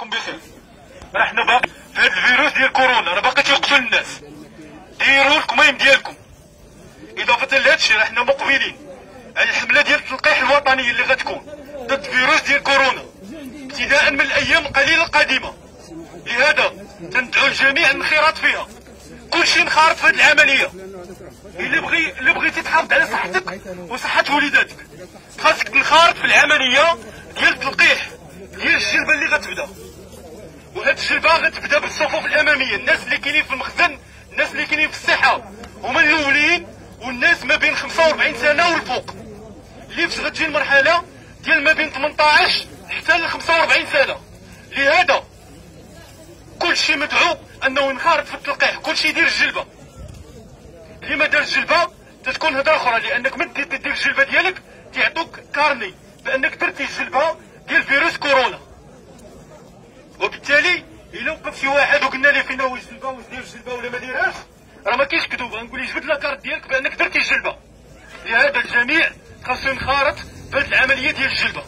بخير. احنا باقي في هذا الفيروس ديال كورونا راه باقي تيقتل الناس. ديروا الكميم ديالكم. اضافه لهذا الشيء احنا مقبلين على الحمله ديال التلقيح الوطنيه اللي غتكون ضد فيروس ديال كورونا ابتداء من الايام القليله القادمه. لهذا تندعو الجميع الانخراط فيها. كلشي انخرط في هذه العمليه. اللي بغيتي تحافظ على صحتك وصحه وليداتك خاصك تنخرط في العمليه ديال التلقيح ديال الجلبه اللي غتبدا. وهاد الجلبه غتبدا بالصفوف الاماميه، الناس اللي كاينين في المخزن، الناس اللي كاينين في الصحه هما الاولين، والناس ما بين 45 سنه والفوق اللي فاش غتجي المرحله ديال ما بين 18 حتى ل 45 سنه. لهذا كلشي مدعو انه ينخرط في التلقيح، كلشي يدير الجلبه. اللي ما دار الجلبه تتكون هضره اخرى، لانك من تدير الجلبه ديالك تيعطوك كارني بانك درتي الجلبه ديال فيروس كورونا. وبالتالي الا وقف شي واحد وقلنا ليه فينا هو الجلبه واش دير الجلبه ولا ما ديرهاش، راه ما كاينش كذوب، غنقول ليه جبد لاكارت ديالك بانك درتي الجلبه. لهذا الجميع خاصو ينخرط في هذه العمليه ديال الجلبه.